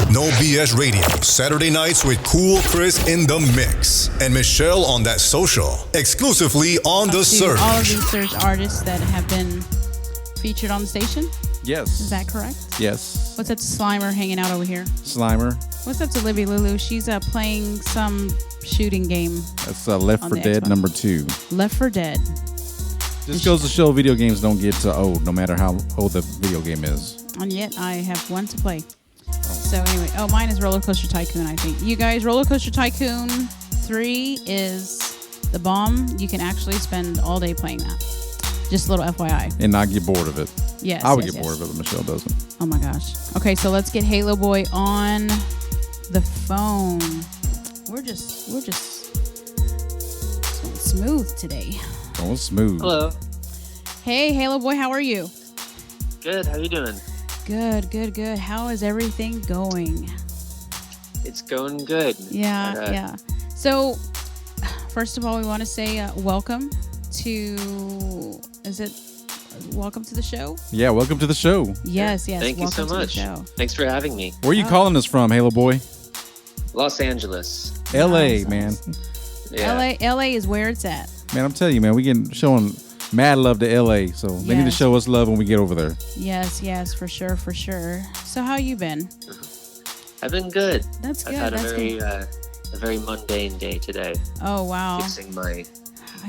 No BS Radio, Saturday nights with Cool Chris in the mix. And Michelle on that social, exclusively on The Surge. All of these Surge artists that have been featured on the station? Yes. Is that correct? Yes. What's up to Slimer hanging out over here? Slimer. What's up to Libby Lulu? She's playing some shooting game. That's Left 4 Dead Xbox. number 2. Left 4 Dead. Just goes to show video games don't get old, no matter how old the video game is. And yet I have one to play. So anyway, mine is Roller Coaster Tycoon, I think. You guys, Roller Coaster Tycoon 3 is the bomb. You can actually spend all day playing that. Just a little FYI. And not get bored of it. Yes. I would get bored of it, but Michelle doesn't. Oh my gosh. Okay, so let's get Halo Boy on the phone. We're just going smooth today. Going smooth. Hello. Hey, Halo Boy, how are you? Good. How you doing? Good. How is everything going? It's going good. Yeah. So, first of all, we want to say welcome to. Welcome to the show? Yeah, welcome to the show. Yes. Thank you so much. Thanks for having me. Where are you calling us from, Halo Boy? Los Angeles. L.A., man. Yeah. LA is where it's at. Man, I'm telling you, man, we getting showing mad love to L.A., so they need to show us love when we get over there. Yes, for sure. So how you been? I've been good. That's good. I've had a very mundane day today. Oh, wow. Fixing my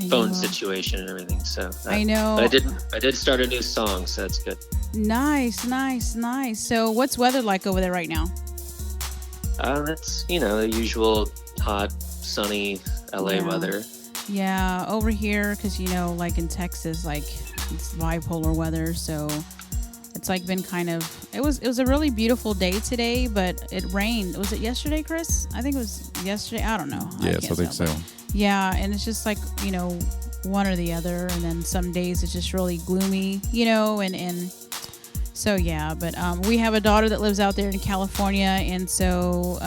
phone situation and everything. So I know. But I did start a new song, so that's good. Nice. So what's weather like over there right now? It's the usual hot, sunny LA weather. Yeah, over here, because like in Texas, like it's bipolar weather, so it's like been kind of. It was a really beautiful day today, but it rained. Was it yesterday, Chris? I think it was yesterday. I don't know. Yes, I think so. Yeah, and it's just like one or the other, and then some days it's just really gloomy, and so yeah. But we have a daughter that lives out there in California, and so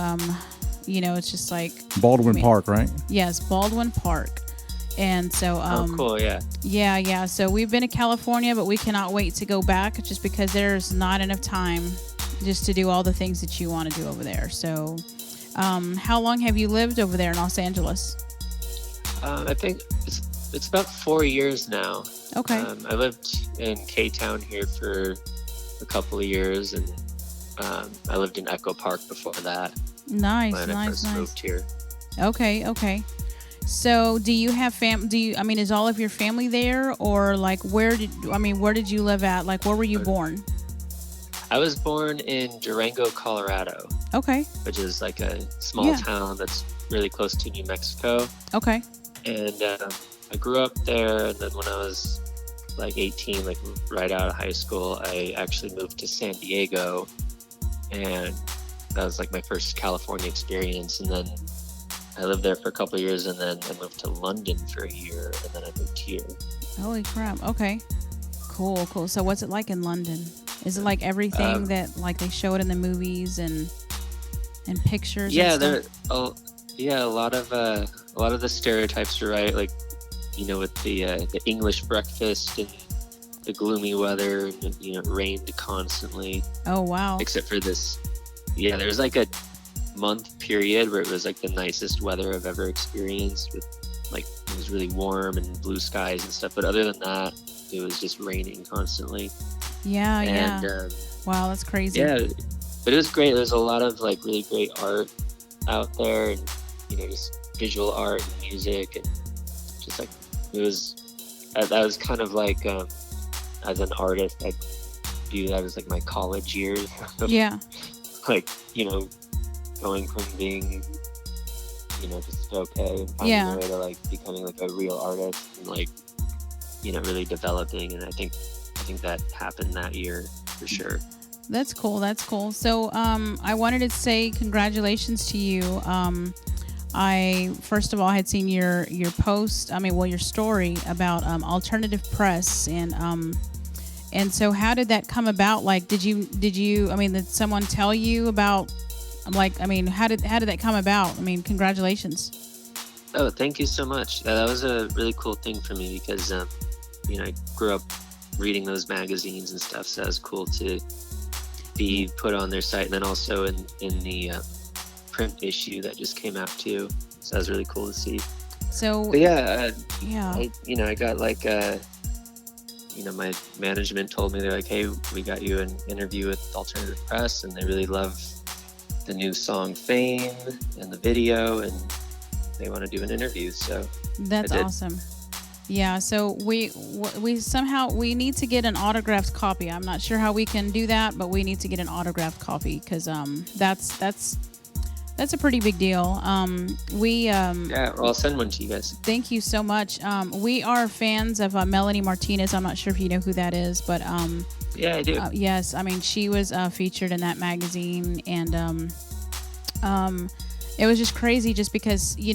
it's just like Baldwin Park, right? Yes, Baldwin Park. And so cool, yeah. Yeah. So we've been to California, but we cannot wait to go back just because there's not enough time just to do all the things that you want to do over there. So how long have you lived over there in Los Angeles? I think it's about 4 years now. Okay. I lived in K-Town here for a couple of years, and I lived in Echo Park before that. Nice. When I first moved here. Okay. So, do you have is all of your family there, or like where did you live at? Like, where were you born? I was born in Durango, Colorado. Okay. Which is like a small town that's really close to New Mexico. Okay. And I grew up there, and then when I was like 18, like right out of high school, I actually moved to San Diego, and that was like my first California experience. And then I lived there for a couple of years, and then I moved to London for a year, and then I moved here. Holy crap. Okay. Cool. So what's it like in London? Is it like everything that like they show it in the movies and pictures? Yeah, and stuff? a lot of the stereotypes are right, like with the English breakfast and the gloomy weather, and it rained constantly. Oh wow. Except for this. Yeah, there's like a month period where it was like the nicest weather I've ever experienced, with like it was really warm and blue skies and stuff, but other than that it was just raining constantly. Yeah. Wow, that's crazy. Yeah, but it was great. There's a lot of like really great art out there, and just visual art and music, and just like that was kind of like as an artist I view that as like my college years. Yeah. Like going from being, just okay and finding a way to like becoming like a real artist and like, really developing. And I think that happened that year for sure. That's cool. So, I wanted to say congratulations to you. I first of all had seen your post. Your story about alternative press, and so how did that come about? Like, did someone tell you about? How did that come about? Congratulations. Oh, thank you so much. That was a really cool thing for me because, I grew up reading those magazines and stuff, so it was cool to be put on their site, and then also in the print issue that just came out too. So that was really cool to see. So but yeah, yeah, I got like my management told me, they're like, hey, we got you an interview with Alternative Press, and they really love the new song Fame and the video, and they want to do an interview. So that's awesome. Yeah, so we somehow we need to get an autographed copy. I'm not sure how we can do that, but we need to get an autographed copy because that's a pretty big deal. Yeah, well, I'll send one to you guys. Thank you so much. We are fans of Melanie Martinez. I'm not sure if you know who that is, but yeah, I do. Yes, I mean she was featured in that magazine, and it was just crazy, just because we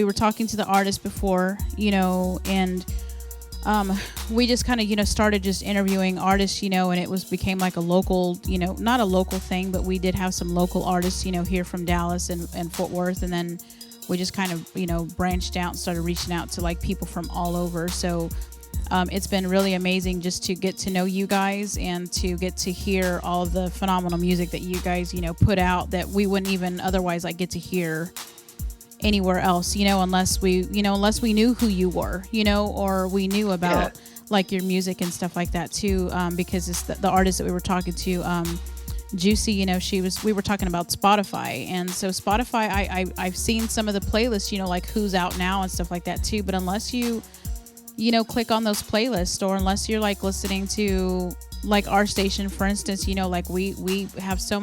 were talking to the artist before, and we just kind of started just interviewing artists, and it became like a local, not a local thing, but we did have some local artists, here from Dallas and Fort Worth, and then we just kind of branched out and started reaching out to like people from all over. So it's been really amazing just to get to know you guys and to get to hear all of the phenomenal music that you guys put out that we wouldn't even otherwise like get to hear anywhere else, unless we knew who you were, or we knew about like your music and stuff like that too, because it's the artist that we were talking to, Juicy, we were talking about Spotify, and so Spotify, I've seen some of the playlists, like who's out now and stuff like that too, but unless you click on those playlists, or unless you're like listening to like our station, for instance, like we have so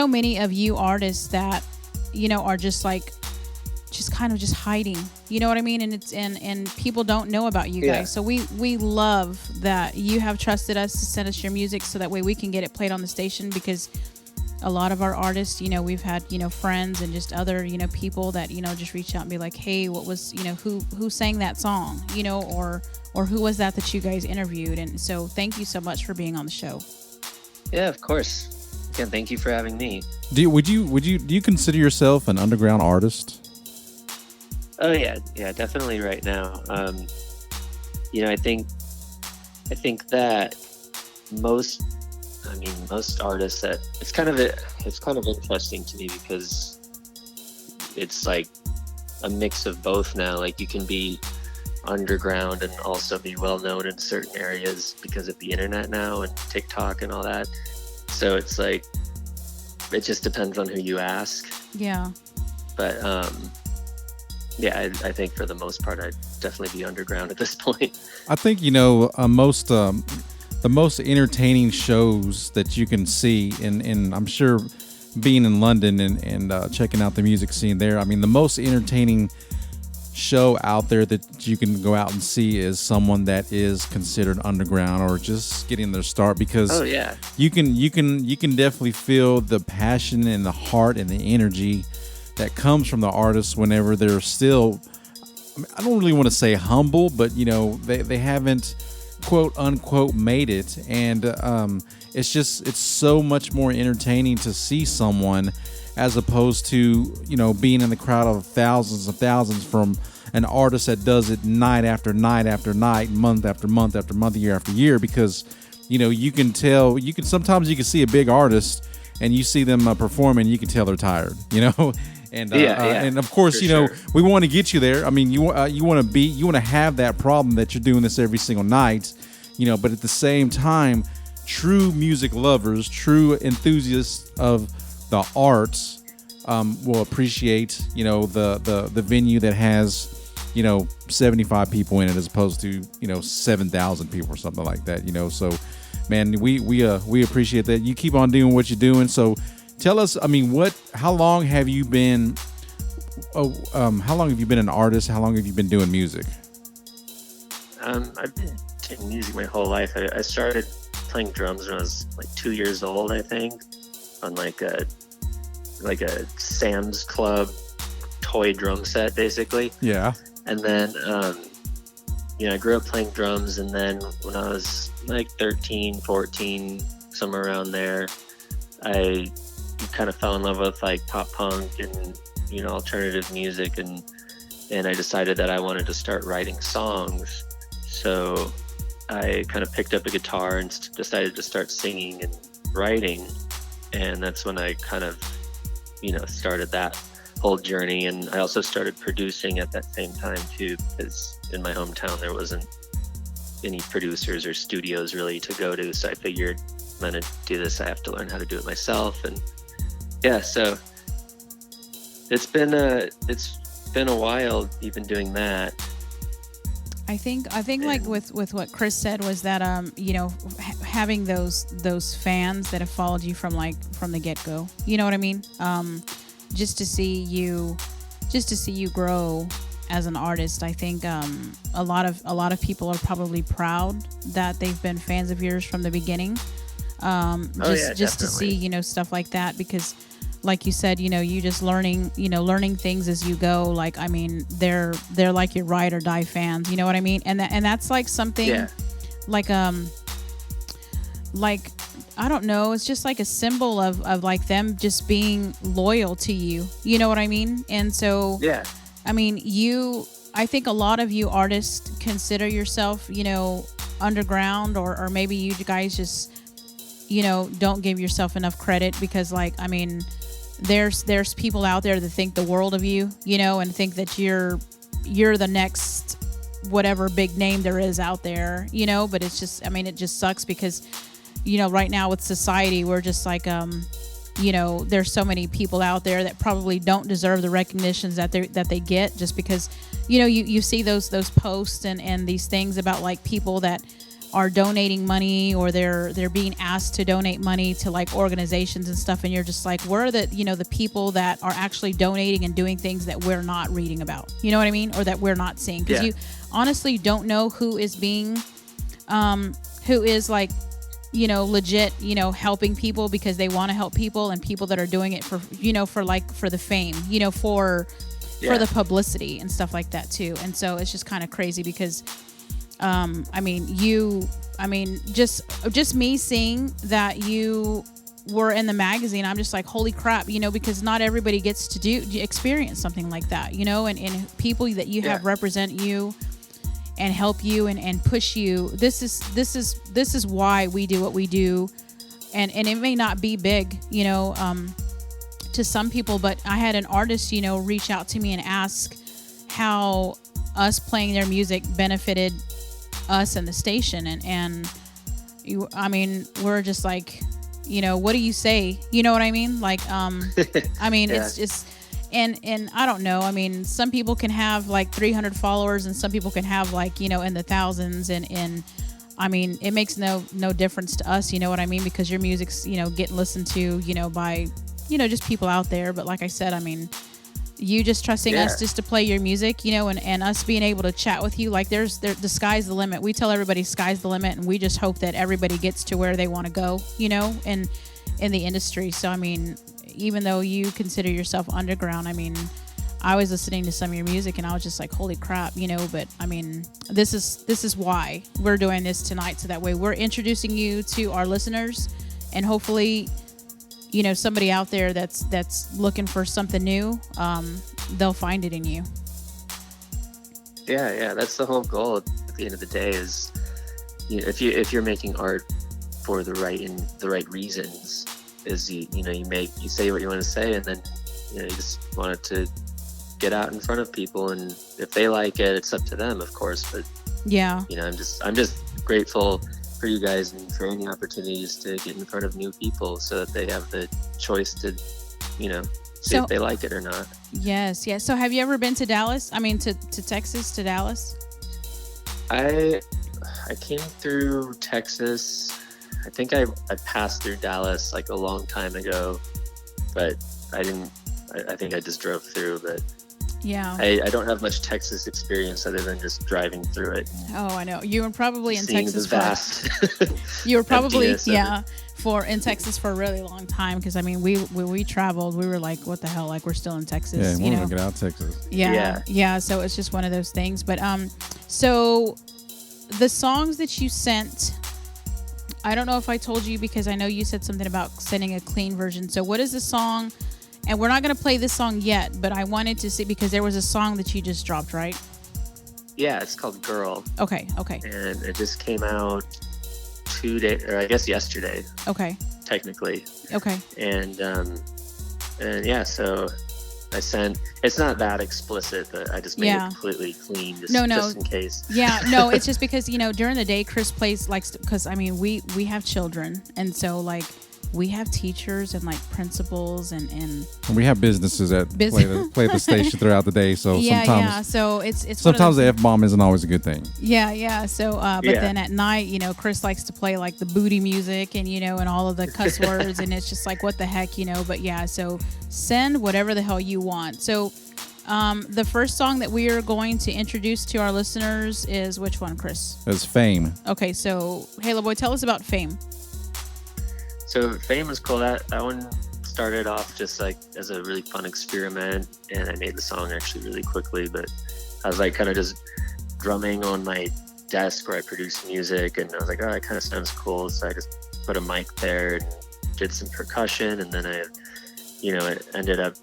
many of you artists that are just kind of just hiding, you know what I mean? And it's and people don't know about you guys. So we love that you have trusted us to send us your music, so that way we can get it played on the station, because a lot of our artists, we've had, friends and just other, people that, just reach out and be like, hey, what was, who sang that song, or who was that you guys interviewed? And so thank you so much for being on the show. Yeah, of course. Again, thank you for having me. Do you consider yourself an underground artist? Oh yeah, definitely right now. I think that most artists, that it's kind of interesting to me, because it's like a mix of both now. Like you can be underground and also be well known in certain areas because of the internet now and TikTok and all that. So it's like, it just depends on who you ask. Yeah. But I think for the most part, I'd definitely be underground at this point. I think the most entertaining shows that you can see, and I'm sure being in London and checking out the music scene there, I mean, the most entertaining show out there that you can go out and see is someone that is considered underground or just getting their start, because you can definitely feel the passion and the heart and the energy that comes from the artists whenever they're still, I don't really want to say humble, but they haven't quote unquote made it, and it's so much more entertaining to see someone as opposed to being in the crowd of thousands and thousands from an artist that does it night after night after night, month after month after month, year after year, because you can tell, sometimes you can see a big artist and you see them perform and you can tell they're tired, and and of course we want to get you there. I mean, you want to have that problem that you're doing this every single night, but at the same time, true music lovers, true enthusiasts of the arts will appreciate the venue that has 75 people in it as opposed to 7,000 people or something like that. So man, we appreciate that. You keep on doing what you're doing. So tell us, I mean, how long have you been an artist? How long have you been doing music? I've been doing music my whole life. I started playing drums when I was like 2 years old, I think, on like a Sam's Club toy drum set, basically. Yeah. And then, I grew up playing drums, and then when I was like 13, 14, somewhere around there, I kind of fell in love with like pop punk and, alternative music, and I decided that I wanted to start writing songs. So I kind of picked up a guitar and decided to start singing and writing. And that's when I kind of, started that whole journey. And I also started producing at that same time too, because in my hometown there wasn't any producers or studios really to go to. So I figured, I'm going to do this, I have to learn how to do it myself. And yeah, so it's been a while even doing that. I think like with what Chris said was that having those fans that have followed you from the get-go, you know what I mean, just to see you grow as an artist. I think a lot of people are probably proud that they've been fans of yours from the beginning, just to see stuff like that, because like you said, you just learning things as you go. Like, I mean, they're like your ride or die fans. You know what I mean? And that's like something like I don't know. It's just like a symbol of like them just being loyal to you. You know what I mean? And so, I mean, I think a lot of you artists consider yourself, underground, or maybe you guys just, don't give yourself enough credit, because like, I mean, there's people out there that think the world of you, and think that you're the next whatever big name there is out there, but it's just, I mean, it just sucks because, right now with society, we're just like, there's so many people out there that probably don't deserve the recognitions that they get, just because, you see those posts and these things about like people that are donating money, or they're being asked to donate money to like organizations and stuff, and you're just like, where are the the people that are actually donating and doing things that we're not reading about, you know what I mean, or that we're not seeing, because you honestly don't know who is being who is like legit helping people because they want to help people, and people that are doing it for for the fame, for the publicity and stuff like that too. And so it's just kind of crazy because just me seeing that you were in the magazine, I'm just like, holy crap, because not everybody gets to experience something like that, and people that you have represent you and help you and push you. This is why we do what we do. And it may not be big, to some people, but I had an artist, reach out to me and ask how us playing their music benefited us and the station, and we're just like, what do you say? You know what I mean? Like, I mean, it's just, and I don't know. I mean, some people can have like 300 followers, and some people can have like, in the thousands, and I mean, it makes no difference to us. You know what I mean? Because your music's, getting listened to, by, just people out there. But like I said, I mean, you just trusting us just to play your music, and us being able to chat with you, like the sky's the limit. We tell everybody sky's the limit, and we just hope that everybody gets to where they want to go, and in the industry. So, I mean, even though you consider yourself underground, I mean, I was listening to some of your music and I was just like, holy crap, but I mean, this is why we're doing this tonight. So that way we're introducing you to our listeners, and hopefully, somebody out there that's looking for something new, they'll find it in you. Yeah, that's the whole goal at the end of the day is, if you're making art for the right reasons, is you say what you want to say, and then you just want it to get out in front of people, and if they like it, it's up to them, of course. But I'm just grateful for you guys and for any opportunities to get in front of new people so that they have the choice to, see if they like it or not. Yes. So have you ever been to Dallas? I mean, to Texas, to Dallas? I came through Texas. I think I passed through Dallas like a long time ago, but I didn't. I think I just drove through, but yeah, I don't have much Texas experience other than just driving through it. Oh, I know. You were probably in Texas you were probably in Texas for a really long time, because I mean, we traveled, we were like, what the hell, like we're still in Texas. Yeah, we want to get out of Texas. Yeah. So it's just one of those things. But so the songs that you sent, I don't know if I told you, because I know you said something about sending a clean version. So what is the song? And we're not going to play this song yet, but I wanted to see, because there was a song that you just dropped, right? Yeah, it's called Girl, Okay. and it just came out 2 days, or I guess yesterday, Okay. technically. Okay. And yeah, so I sent. It's not that explicit, but I just made it completely clean, just in case. Yeah, no, it's just because during the day Chris plays because I mean we have children, and so like we have teachers and like principals and we have businesses that play the station throughout the day. So sometimes so it's sometimes the F-bomb isn't always a good thing. Yeah. So but then at night, Chris likes to play like the booty music and and all of the cuss words, and it's just like what the heck, But yeah, so send whatever the hell you want. So the first song that we are going to introduce to our listeners is which one, Chris? It's Fame. Okay, so Halo Boy, tell us about Fame. So Fame was cool. That one started off just like as a really fun experiment, and I made the song actually really quickly. But I was like kind of just drumming on my desk where I produce music, and I was like, oh, that kind of sounds cool. So I just put a mic there and did some percussion, and then I ended up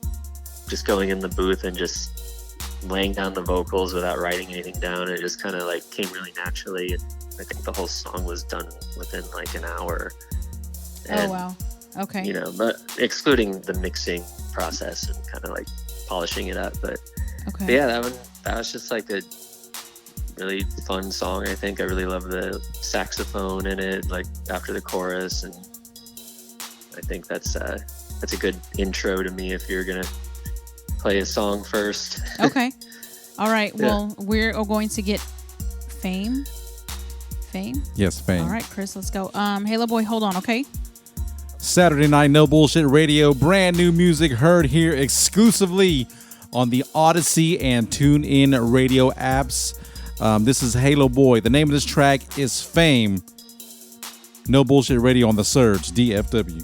just going in the booth and just laying down the vocals without writing anything down. It just kind of like came really naturally, and I think the whole song was done within like an hour. And, oh wow. Okay. But excluding the mixing process and kind of like polishing it up. But okay. Yeah, that was just like a really fun song. I think I really love the saxophone in it, like after the chorus, and I think that's a good intro to me if you're gonna play a song first. Okay. All right. Yeah. Well, we're going to get Fame. Yes, Fame. All right, Chris, let's go. Halo Boy, hold on, okay? Saturday night, No Bullshit Radio. Brand new music heard here exclusively on the Odyssey and TuneIn radio apps. This is Halo Boy. The name of this track is Fame. No Bullshit Radio on the Surge, DFW.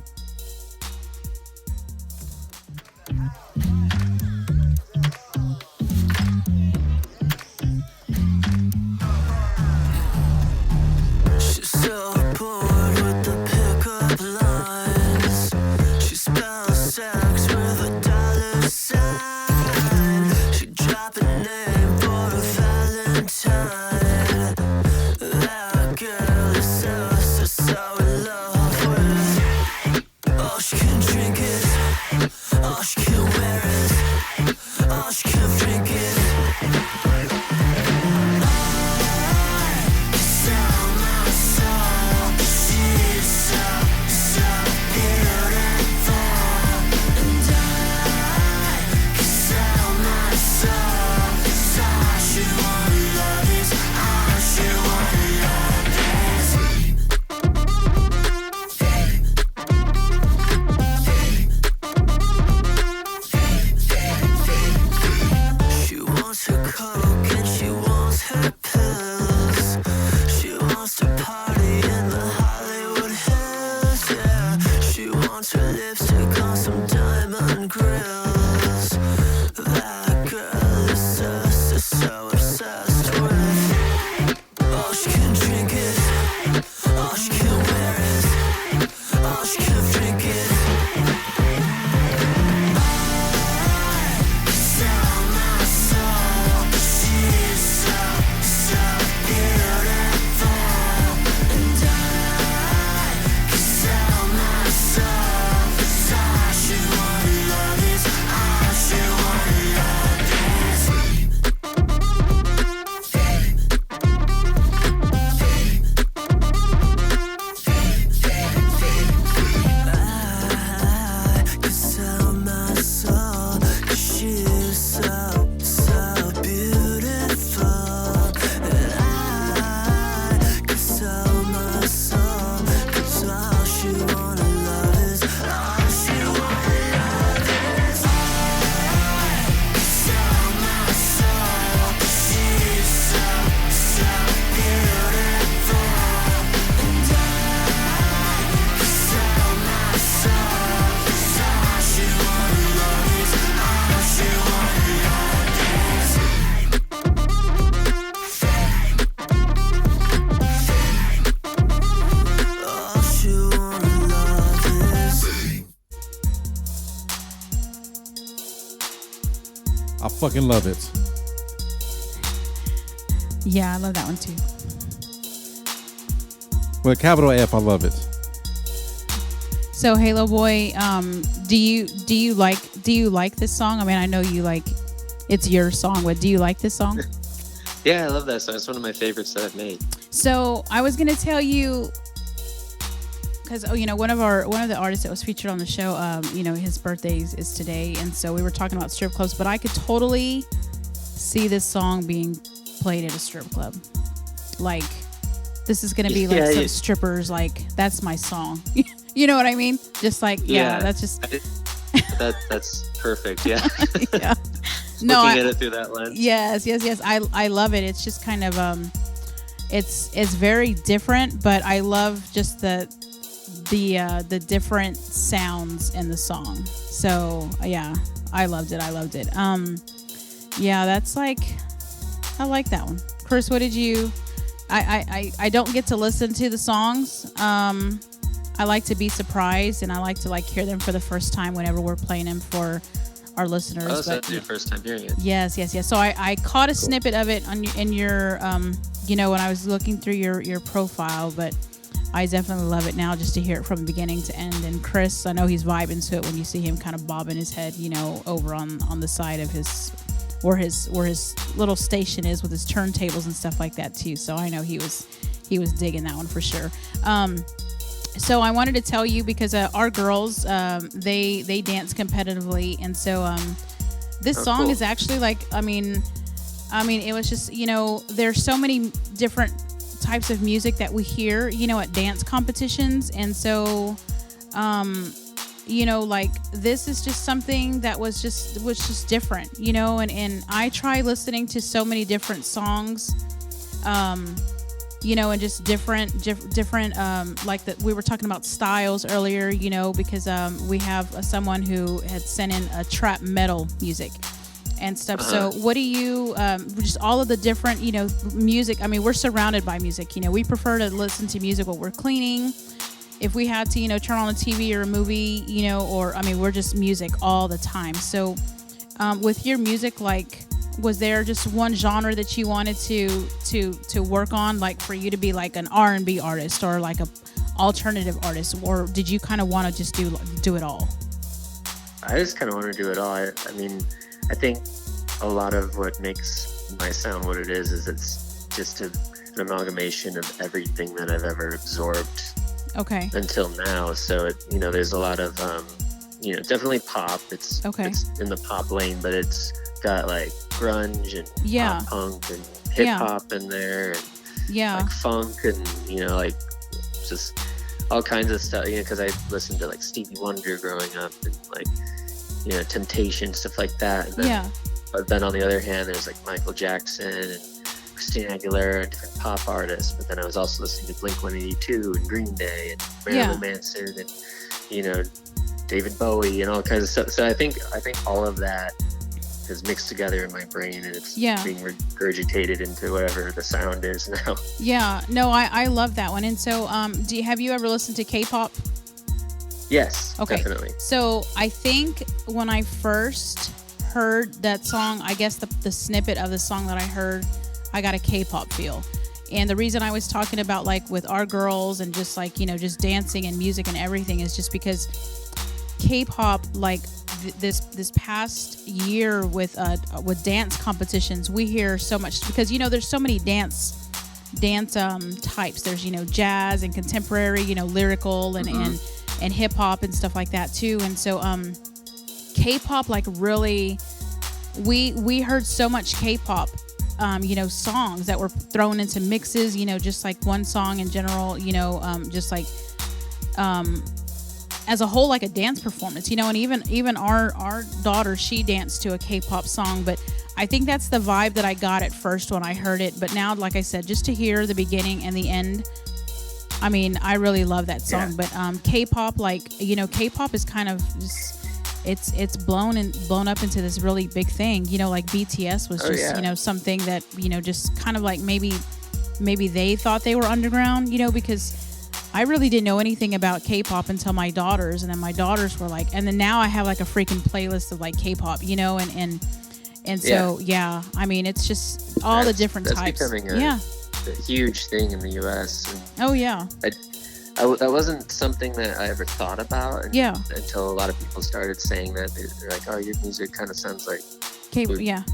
I fucking love it. Yeah, I love that one too. With a capital F, I love it. So Halo Boy, do you like this song? I mean, I know you like it's your song, but do you like this song? Yeah, I love that song. It's one of my favorites that I've made. So I was gonna tell you because one of the artists that was featured on the show, his birthday is today, and so we were talking about strip clubs, but I could totally see this song being played at a strip club. Like, this is gonna be like some strippers, like, that's my song. You know what I mean? Just like, that's just that's perfect. Yeah. Yeah. Looking at it through that lens. Yes. I love it. It's just kind of it's very different, but I love just the different sounds in the song. So yeah, I loved it. Yeah, that's like, I like that one. Chris, what did you? I don't get to listen to the songs. I like to be surprised, and I like to like hear them for the first time whenever we're playing them for our listeners. Oh, so that's your first time hearing it. Yes. So I caught a snippet of it in your when I was looking through your profile, but I definitely love it now just to hear it from beginning to end. And Chris, I know he's vibing to it when you see him kind of bobbing his head, over on the side of where his little station is with his turntables and stuff like that too. So I know he was digging that one for sure. So I wanted to tell you because our girls, they dance competitively, and so this song is actually like, I mean, it was just, there's so many different types of music that we hear, at dance competitions, and so, like, this is just something that was just different, and I try listening to so many different songs, and just different, like that we were talking about styles earlier, because we have someone who had sent in a trap metal music and stuff. So what do you, just all of the different, music, I mean, we're surrounded by music, we prefer to listen to music while we're cleaning. If we had to, turn on a TV or a movie, or, I mean, we're just music all the time. So with your music, like, was there just one genre that you wanted to work on, like for you to be like an R&B artist or like a alternative artist, or did you kind of want to just do it all? I just kind of want to do it all. I mean, I think a lot of what makes my sound what it is it's just an amalgamation of everything that I've ever absorbed. Okay. Until now, so there's a lot of definitely pop. It's in the pop lane, but it's got like grunge and pop punk and hip hop in there, and like funk and like just all kinds of stuff. Because I listened to like Stevie Wonder growing up and like Temptation, stuff like that. And then, but then on the other hand, there's like Michael Jackson and Christina Aguilera, different pop artists. But then I was also listening to Blink-182 and Green Day and Marilyn Manson and David Bowie and all kinds of stuff. So I think all of that is mixed together in my brain, and it's being regurgitated into whatever the sound is now. Yeah, no, I love that one. And so, have you ever listened to K-pop? Yes, Okay. definitely. So I think when I first heard that song, I guess the snippet of the song that I heard, I got a K-pop feel. And the reason I was talking about like with our girls and just like, just dancing and music and everything is just because K-pop, like this past year with dance competitions, we hear so much because, there's so many dance types. There's, jazz and contemporary, lyrical and hip hop and stuff like that too. And so, K-pop, like really, we heard so much K-pop, songs that were thrown into mixes, just like one song in general, just like, as a whole, like a dance performance, and even our daughter, she danced to a K-pop song. But I think that's the vibe that I got at first when I heard it. But now, like I said, just to hear the beginning and the end, I mean, I really love that song. Yeah. But K-pop, like, K-pop is kind of just, it's blown up into this really big thing. Like BTS was just, something that, just kind of like maybe they thought they were underground, because I really didn't know anything about K-pop until my daughters, and then my daughters were like, and then now I have like a freaking playlist of like K-pop, And so, I mean, it's just all the different that's types. Becoming a huge thing in the U.S. And oh, yeah. that wasn't something that I ever thought about until a lot of people started saying that. They're like, oh, your music kind of sounds like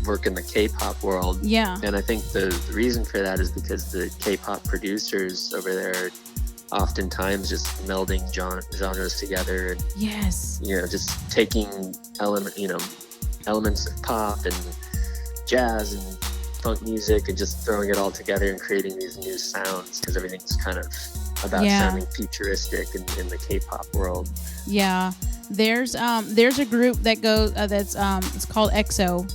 work in the K-pop world. Yeah. And I think the reason for that is because the K-pop producers over there oftentimes just melding genres together and just taking elements of pop and jazz and funk music and just throwing it all together and creating these new sounds, because everything's kind of about sounding futuristic in the K-pop world. Yeah, there's a group that goes that's it's called EXO,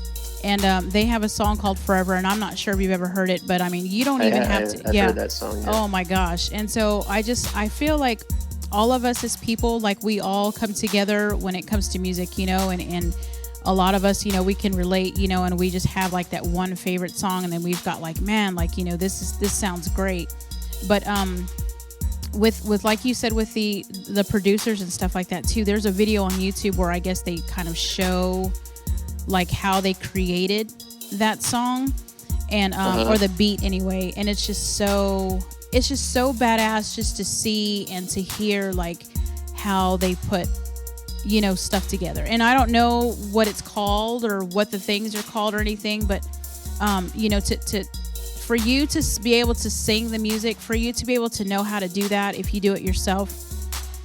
and they have a song called Forever, and I'm not sure if you've ever heard it, but I mean, you don't even have to. I've heard that song. Yeah. Oh my gosh! And so I feel like all of us as people, like, we all come together when it comes to music, and a lot of us, we can relate, and we just have like that one favorite song, and then we've got like, man, like, this sounds great. But with like you said, with the producers and stuff like that too, there's a video on YouTube where I guess they kind of show like how they created that song, and or the beat anyway, and it's just so badass just to see and to hear like how they put stuff together. And I don't know what it's called or what the things are called or anything, but for you to be able to sing the music, for you to be able to know how to do that if you do it yourself,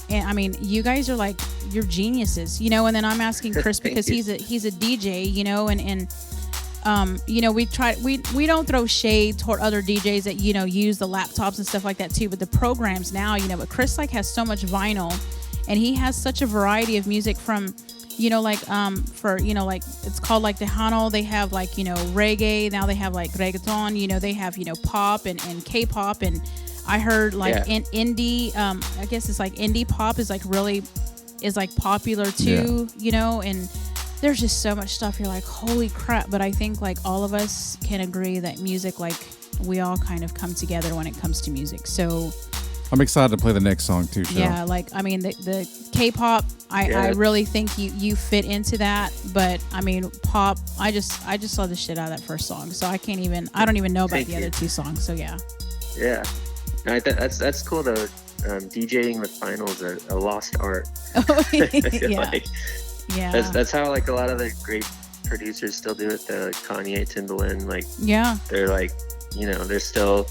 and I mean, you guys are like, you're geniuses, and then I'm asking Chris because he's a DJ, and we don't throw shade toward other DJs that use the laptops and stuff like that too, but the programs now, but Chris like has so much vinyl, and he has such a variety of music from for it's called like Tejano, they have like reggae, now they have like reggaeton, they have pop and K-pop, and I heard like in indie, I guess it's like indie pop is like really is like popular too, and there's just so much stuff. You're like, holy crap. But I think like all of us can agree that music, like, we all kind of come together when it comes to music. So I'm excited to play the next song too, Cheryl. Yeah, like, I mean, the K-pop, I really think you fit into that. But I mean, pop, I just love the shit out of that first song. So I don't even know about the other two songs. So yeah. Yeah. That's cool though. DJing with vinyl is a lost art. Oh, yeah. Yeah. That's how like a lot of the great producers still do it. The Kanye, Timbaland, like, they're like, they're still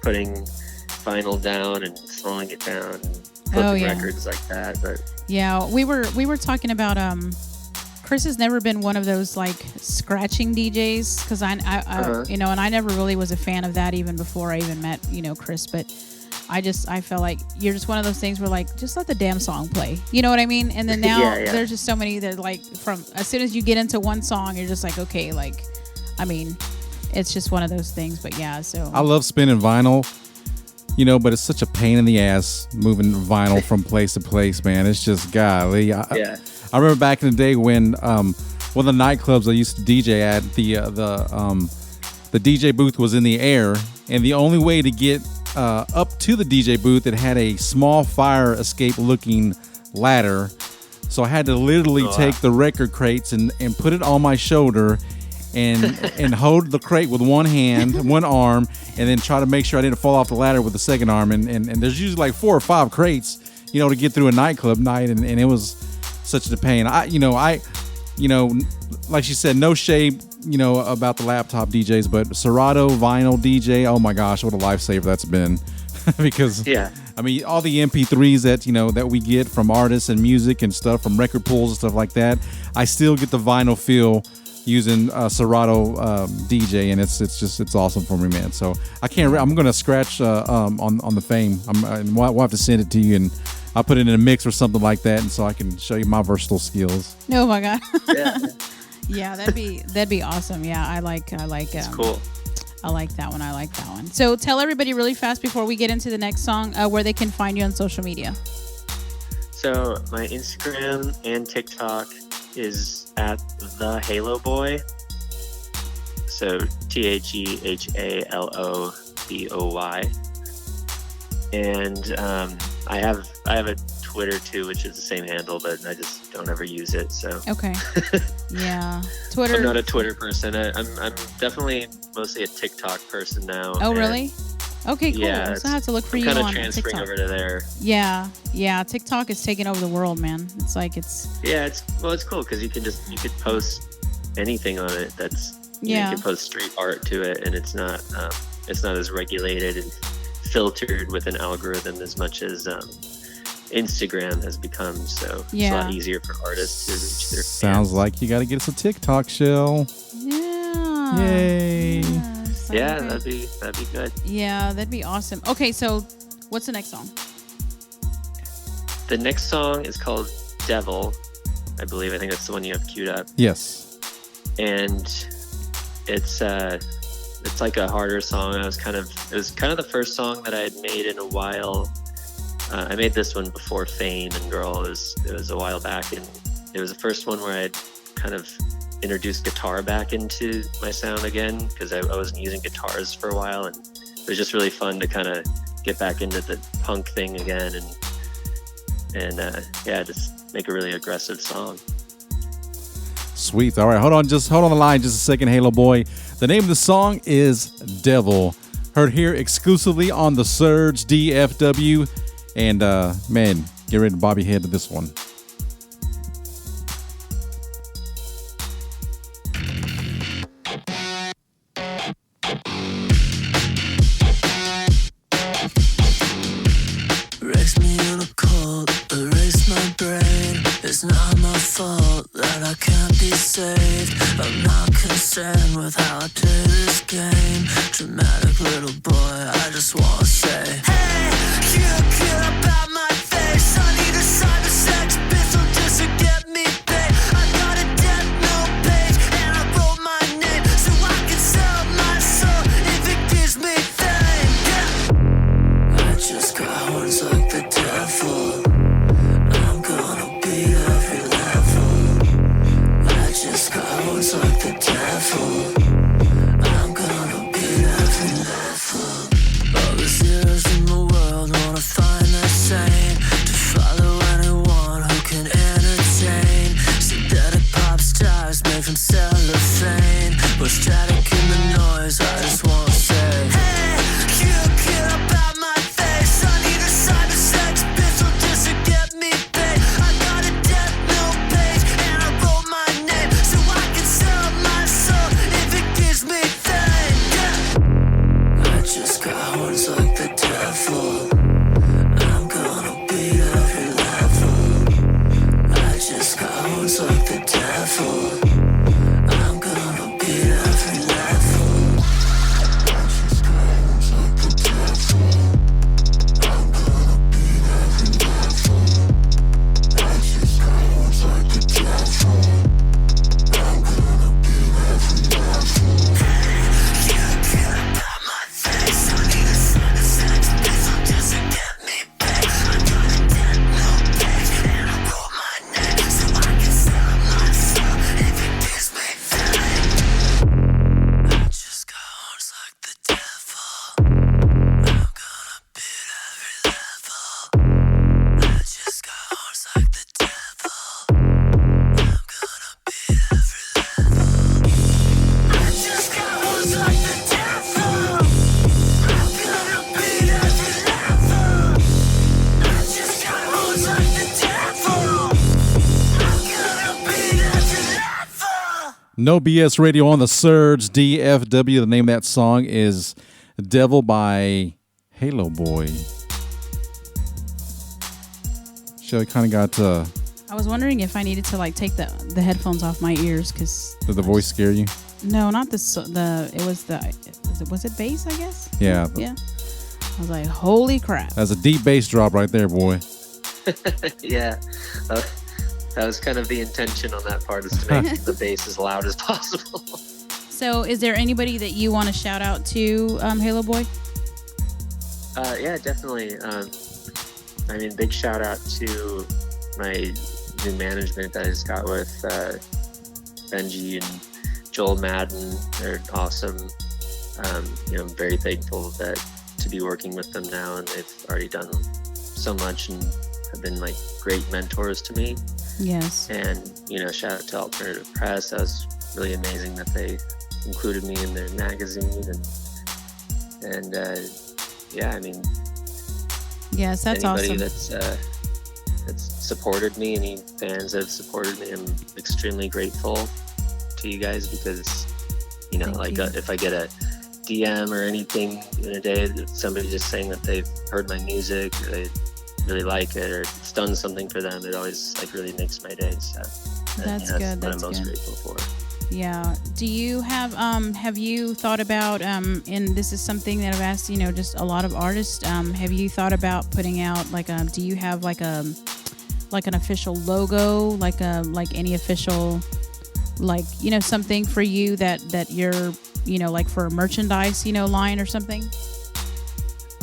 putting vinyl down and slowing it down and flipping records like that. But yeah, we were talking about Chris has never been one of those like scratching DJs, because I and I never really was a fan of that even before I even met Chris, but I felt like you're just one of those things where like, just let the damn song play, you know what I mean? And then now there's just so many that like, from as soon as you get into one song, you're just like, okay, like, I mean, it's just one of those things. But yeah, so I love spinning vinyl, but it's such a pain in the ass moving vinyl from place to place, man. It's just golly. I remember back in the day when one of the nightclubs I used to DJ at, the DJ booth was in the air, and the only way to get up to the DJ booth, it had a small fire escape looking ladder. So I had to literally take the record crates and put it on my shoulder and hold the crate with one hand, one arm, and then try to make sure I didn't fall off the ladder with the second arm. And there's usually like 4 or 5 crates, to get through a nightclub night. And it was such a pain. Like she said, no shade, about the laptop DJs, but Serato vinyl DJ, oh my gosh, what a lifesaver that's been. Because I mean, all the MP3s that that we get from artists and music and stuff from record pools and stuff like that, I still get the vinyl feel using Serato DJ, and it's awesome for me, man. So I'm gonna scratch on the Fame. We'll have to send it to you, and I'll put it in a mix or something like that, and so I can show you my versatile skills. Oh my god. Yeah, that'd be awesome. Yeah, I like it's cool. I like that one. So tell everybody really fast before we get into the next song where they can find you on social media. So my Instagram and TikTok is at the Halo Boy. So TheHaloBoy. And I have a Twitter too, which is the same handle, but I just don't ever use it. So Okay. Yeah. Twitter. I'm not a Twitter person. I'm definitely mostly a TikTok person now. Oh, and really? Okay, cool. Yeah, So I have to look for I'm you kind of on transferring TikTok. over to there. Yeah. TikTok is taking over the world, man. It's like Yeah, it's cool because you could post anything on it. You can post street art to it, and it's not as regulated and filtered with an algorithm as much as Instagram has become. So it's a lot easier for artists to reach their fans. Sounds like you got to get us a TikTok, Shell. Yeah. Yay. Yeah, that'd be good. Yeah, that'd be awesome. Okay, so what's the next song? The next song is called Devil, I believe. I think that's the one you have queued up. Yes. And it's like a harder song. It was kind of the first song that I had made in a while. I made this one before Fame and Girl. It was a while back, and it was the first one where I'd kind of introduced guitar back into my sound again, because I wasn't using guitars for a while, and it was just really fun to kind of get back into the punk thing again, and just make a really aggressive song. Sweet. All right, hold on the line just a second, Halo Boy. The name of the song is Devil. Heard here exclusively on the Surge DFW. And man, get ready to bob your head to this one. Wrecks me in a cold, erase my brain. It's not my fault that I can't be saved. I'm not concerned with how I play this game. Dramatic little boy, I just wanna say, hey, you care about my face. I need a cyber sex pistol just to get me paid. I got a death note page and I wrote my name so I can sell my soul if it gives me fame. Yeah. I just got horns like the devil. I'm gonna beat every level. I just got horns like the devil. I'm gonna beat every level. All the zeros in the world wanna find their sane, to follow anyone who can entertain. Synthetic pop stars made from cellophane. We're static in the noise, I just wanna say, hey, you care about my face. I need a cyber sex pistol just to get me paid. I got a death note page and I wrote my name so I can sell my soul if it gives me fame. Yeah. I just got horns like the devil. I'm gonna beat every level. I just got horns like the devil. I'm gonna beat every level. I just got horns like the devil. I'm gonna beat every level. I just got horns like the devil. I'm gonna beat every level. You care about my face. I need a cyber sex pistol just to get me paid. I got a death note page and I wrote my name so I can sell my soul if it gives me fame. I just got horns like the devil. I'm gonna beat every level. I just got horns like the devil. I'm gonna beat every level. I just got horns like the devil. I'm gonna beat every level. I just got horns like the devil. I'm gonna beat every level. No BS Radio on the Surge DFW. The name of that song is Devil by Halo Boy. Shelly kind of got I was wondering if I needed to like take the headphones off my ears because did the voice scare you? no, not was it bass? I guess. Yeah. Yeah. I was like, holy crap. That's a deep bass drop right there, boy. Yeah, that was kind of the intention on that part, is to make the bass as loud as possible. So, is there anybody that you want to shout out to, Halo Boy? Yeah, definitely. I mean, big shout out to my new management that I just got with Benji and Joel Madden. They're awesome. I'm very thankful to be working with them now, and they've already done so much and have been like great mentors to me. Yes. And, shout out to Alternative Press. That was really amazing that they included me in their magazine. And yeah, I mean, yes, that's anybody awesome. That's supported me, any fans that have supported me, I'm extremely grateful to you guys, because, Thank you. if I get a DM or anything in a day, somebody just saying that they've heard my music, or they really like it, or it's done something for them, it always like really makes my day. So That's that's good. what That's I'm most good. grateful for. Yeah. Do you have you thought about, and this is something that I've asked, just a lot of artists, have you thought about putting out do you have like an official logo, like any official, something for you that you're, like for a merchandise, line or something?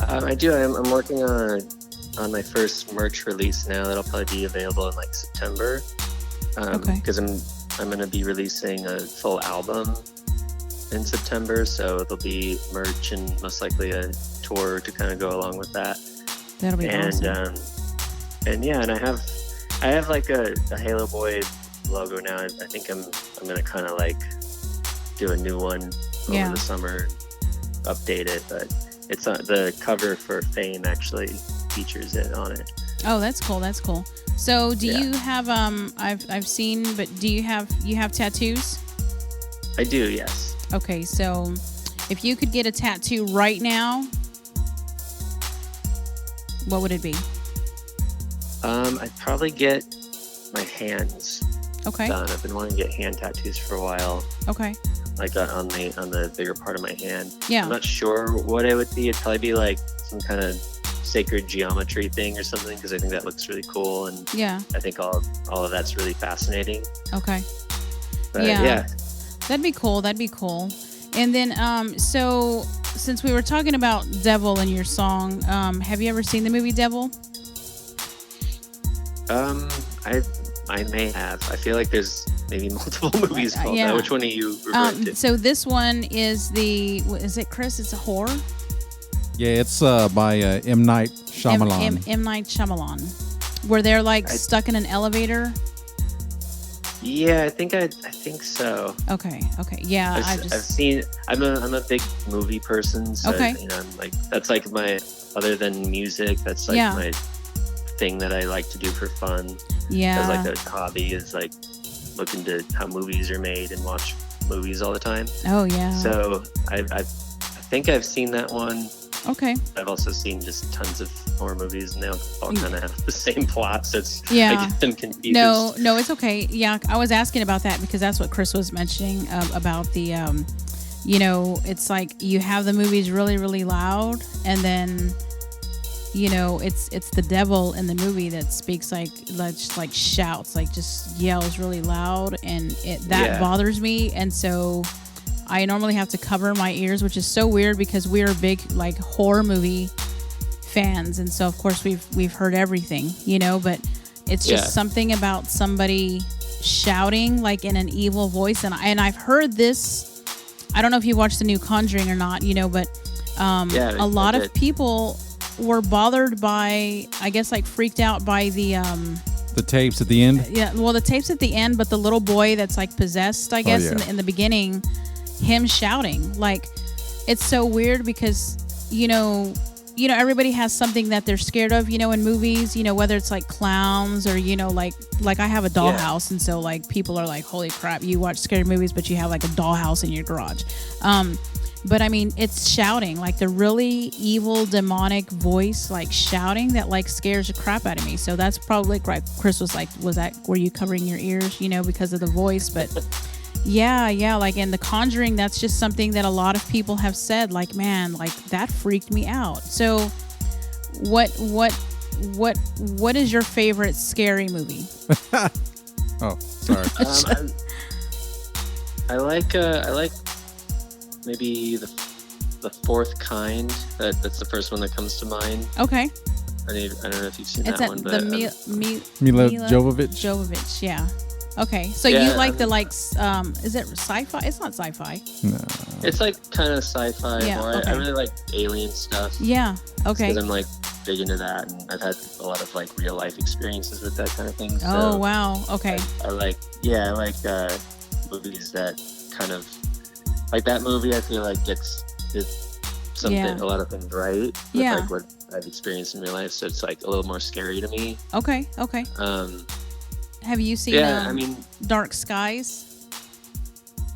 I do. I'm working on my first merch release now. That'll probably be available in like September. Okay. Because I'm going to be releasing a full album in September, so there'll be merch and most likely a tour to kind of go along with that. That'll be awesome. And yeah, and I have like a Halo Boy logo now. I think I'm going to kind of like do a new one over the summer, update it, but it's the cover for Fame actually features it on it. Oh, that's cool. That's cool. So do you have, I've seen, but do you have tattoos? I do, yes. Okay. So if you could get a tattoo right now, what would it be? I'd probably get my hands Okay. done. I've been wanting to get hand tattoos for a while, Okay. like on the bigger part of my hand. Yeah. I'm not sure what it would be. It'd probably be like some kind of sacred geometry thing or something, because I think that looks really cool, and Yeah. I think all of that's really fascinating. Okay. But Yeah. That'd be cool. That'd be cool. And then, so since we were talking about Devil in your song, have you ever seen the movie Devil? I may have. I feel like there's maybe multiple movies called yeah. that. Which one are you referring to? So this one is is it Chris? It's a horror? Yeah, it's by M. Night Shyamalan. M. Night Shyamalan. Where they're stuck in an elevator. Yeah, I think so. Okay. Yeah, I've seen. I'm a big movie person, so Okay. I'm like, that's like my, other than music, that's like my thing that I like to do for fun. Yeah. As like a hobby is like looking to how movies are made and watch movies all the time. Oh yeah. So I think I've seen that one. Okay. I've also seen just tons of horror movies, and they all kind of have the same plot, so it's I get them confused. No, it's okay. Yeah, I was asking about that because that's what Chris was mentioning about the, it's like you have the movies really, really loud, and then, it's the devil in the movie that speaks like shouts, like just yells really loud, and that bothers me, and so I normally have to cover my ears, which is so weird because we're big like horror movie fans, and so of course we've heard everything, but it's just something about somebody shouting like in an evil voice, and I've heard this. I don't know if you watched the new Conjuring or not, but a lot of people were bothered by, I guess, like freaked out by the tapes at the end. Yeah, well, the tapes at the end, but the little boy that's like possessed, I guess, in the beginning. Him shouting, like, it's so weird because everybody has something that they're scared of, in movies, whether it's like clowns or like I have a dollhouse, and so like people are like, holy crap, you watch scary movies but you have like a dollhouse in your garage. But I mean, it's shouting, like the really evil demonic voice, like shouting that like scares the crap out of me. So that's probably like Chris was like, were you covering your ears, because of the voice? But Yeah, like in The Conjuring, that's just something that a lot of people have said, like, man, like that freaked me out. So what is your favorite scary movie? Oh, sorry. I like maybe the Fourth Kind. That's the first one that comes to mind. Okay. I don't know if you've seen It's that one, but Mila Jovovich. Jovovich, yeah. Okay, so you like the is it sci-fi? It's not sci-fi. No. It's like kind of sci-fi. Yeah, More. okay. I really like alien stuff. Yeah. Okay. Because I'm like big into that, and I've had a lot of like real life experiences with that kind of thing. So Oh wow. Okay. I like movies that kind of like that movie. I feel like gets something a lot of things right with like what I've experienced in real life, so it's like a little more scary to me. Okay. Have you seen I mean, Dark Skies?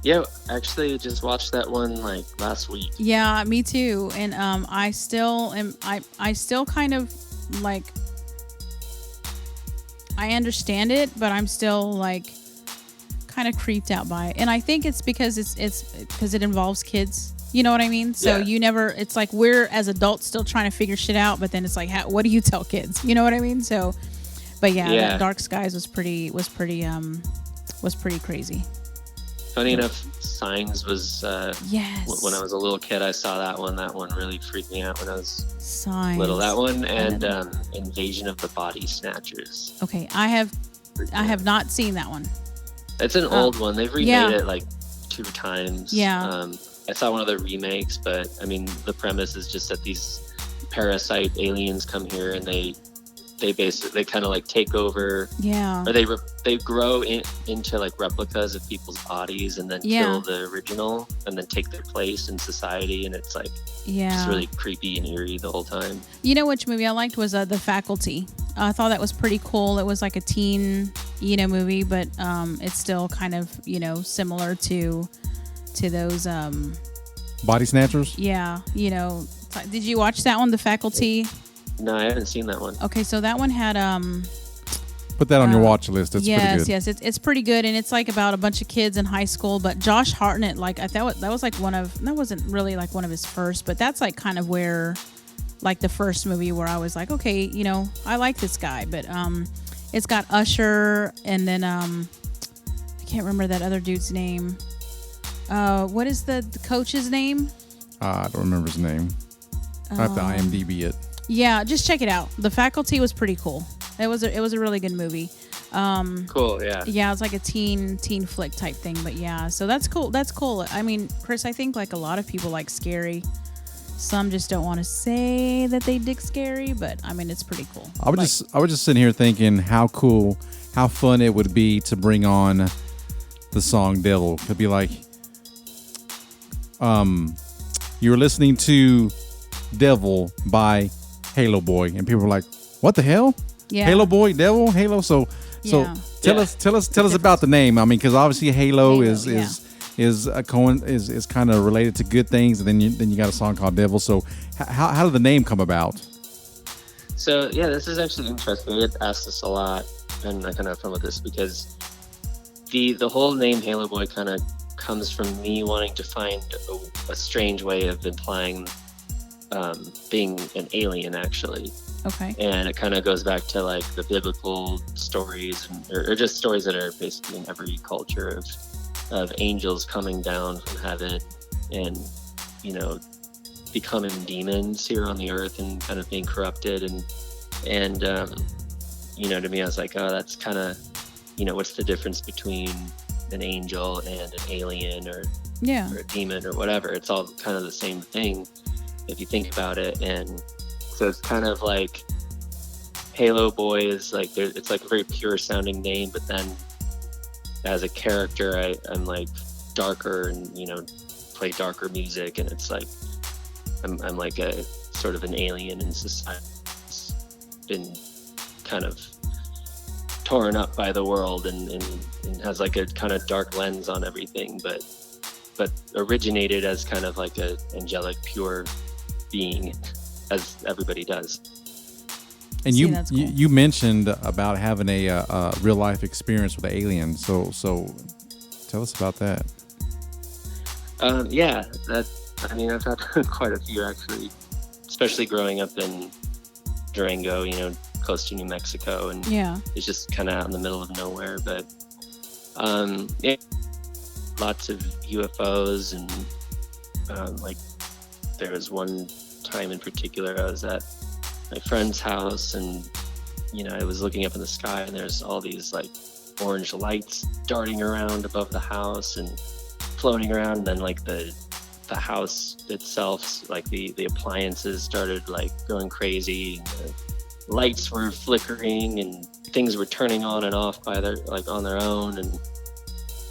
Yeah, actually just watched that one like last week. Yeah, me too. And I still kind of like, I understand it, but I'm still like kind of creeped out by it. And I think it's because it's because it involves kids. You know what I mean? So you never, it's like we're as adults still trying to figure shit out, but then it's like, what do you tell kids? You know what I mean? So, but that Dark Skies was pretty crazy. Funny enough, Signs was yes. When I was a little kid, I saw that one. That one really freaked me out when I was Signs. little. That one and Invasion of the Body Snatchers. Okay, I have not seen that one. It's an old one. They've remade it like 2 times. Yeah. I saw one of the remakes, but I mean, the premise is just that these parasite aliens come here and they basically kind of like take over, or they grow into like replicas of people's bodies and then kill the original and then take their place in society, and it's like it's really creepy and eerie the whole time. You know which movie I liked was The Faculty. I thought that was pretty cool. It was like a teen movie, but it's still kind of similar to those Body Snatchers. Did you watch that one, The Faculty? No, I haven't seen that one. Okay, so that one had put that on your watch list. It's pretty good. Yes, it's pretty good, and it's like about a bunch of kids in high school. But Josh Hartnett, like I thought that was like that wasn't really like one of his first, but that's like kind of where, like the first movie where I was like, okay, I like this guy. But it's got Usher, and then I can't remember that other dude's name. What is the coach's name? I don't remember his name. I have to IMDb it. Yeah, just check it out. The Faculty was pretty cool. It was a really good movie. Cool, yeah. Yeah, it's like a teen flick type thing, but yeah, so that's cool. That's cool. I mean, Chris, I think like a lot of people like scary. Some just don't want to say that they dig scary, but I mean, it's pretty cool. I was just sitting here thinking how fun it would be to bring on the song Devil. It'd be like, you're listening to Devil by Halo Boy, and people are like, "What the hell? Yeah. Halo Boy, Devil, Halo." So tell us about the name. I mean, because obviously Halo is kind of related to good things, and then you got a song called Devil. So how did the name come about? So yeah, this is actually interesting. We get asked this a lot, and I kind of have fun with this because the whole name Halo Boy kind of comes from me wanting to find a strange way of implying being an alien, actually. Okay. And it kind of goes back to like the biblical stories or just stories that are basically in every culture of angels coming down from heaven and becoming demons here on the earth and kind of being corrupted and to me I was like, oh, that's kind of what's the difference between an angel and an alien or a demon or whatever. It's all kind of the same thing if you think about it. And so it's kind of like Halo Boy is like, it's like a very pure sounding name, but then as a character I'm like darker and play darker music, and it's like I'm like a sort of an alien in society. It's been kind of torn up by the world and has like a kind of dark lens on everything, but originated as kind of like a angelic pure being, as everybody does. And you mentioned about having a real life experience with an alien, so tell us about that. I've had quite a few actually, especially growing up in Durango, close to New Mexico, and it's just kind of out in the middle of nowhere. But lots of UFOs, and like there was one time in particular I was at my friend's house, and I was looking up in the sky, and there's all these like orange lights darting around above the house and floating around, and then like the the house itself, like the appliances started like going crazy. The lights were flickering and things were turning on and off by their like on their own, and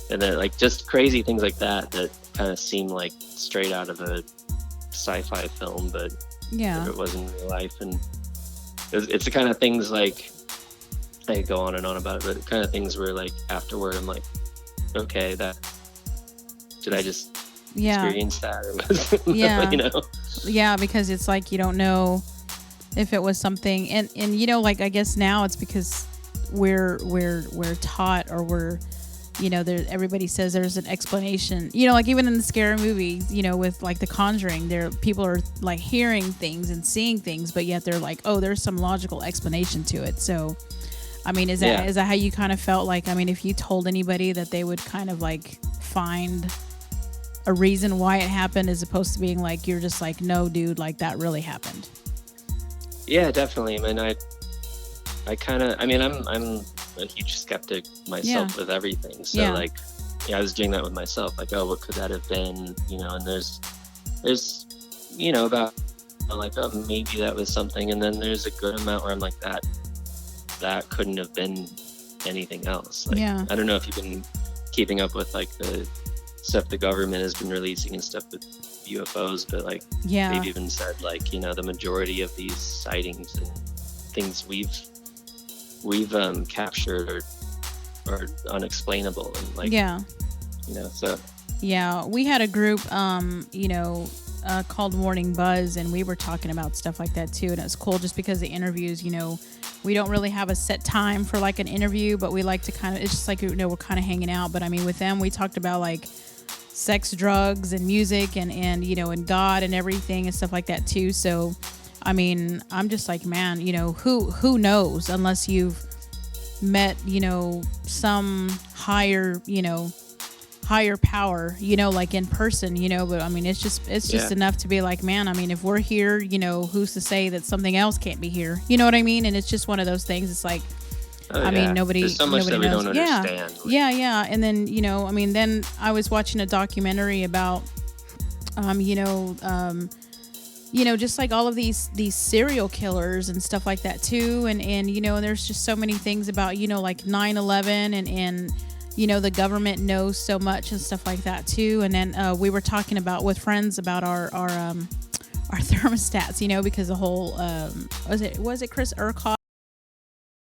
then like just crazy things like that kind of seem like straight out of a sci-fi film, but it wasn't real life. And it's the kind of things like, I could go on and on about it, but the kind of things where like afterward I'm like, okay, that did I just experience that, or was you know? Yeah, because it's like you don't know if it was something, and you know, like I guess now it's because we're taught, or we're, you know, there, everybody says there's an explanation, you know, like even in the scary movies, you know, with like The Conjuring, there people are like hearing things and seeing things, but yet they're like, oh, there's some logical explanation to it. So I mean, is that how you kind of felt? Like, I mean, if you told anybody that, they would kind of like find a reason why it happened, as opposed to being like, you're just like, no dude, like that really happened? Yeah, definitely. I mean, I kind of, I mean, I'm a huge skeptic myself with everything. So like, I was doing that with myself. Like, oh, what could that have been? You know, and there's, you know, about like, oh, maybe that was something. And then there's a good amount where I'm like, that couldn't have been anything else. Like, I don't know if you've been keeping up with like the stuff the government has been releasing and stuff with UFOs, but like they've even said like, you know, the majority of these sightings and things we've captured are unexplainable, and like, you know, so we had a group you know, called Morning Buzz, and we were talking about stuff like that too, and it was cool just because the interviews, you know, we don't really have a set time for like an interview, but we like to kind of, it's just like, you know, we're kind of hanging out. But I mean, with them, we talked about like sex, drugs, and music, and you know, and God and everything and stuff like that too. So I mean, I'm just like, man, you know, who knows, unless you've met, you know, some higher power, you know, like in person, you know. But I mean, it's just enough to be like, man, I mean, if we're here, you know, who's to say that something else can't be here? You know what I mean? And it's just one of those things. It's like, I mean, there's so much that we don't understand. Yeah. And then, you know, I mean, then I was watching a documentary about, you know, just like all of these serial killers and stuff like that too. And you know, there's just so many things about, you know, like 9/11 and you know, the government knows so much and stuff like that too. And then we were talking about with friends about our thermostats, you know, because the whole was it Chris Urquhart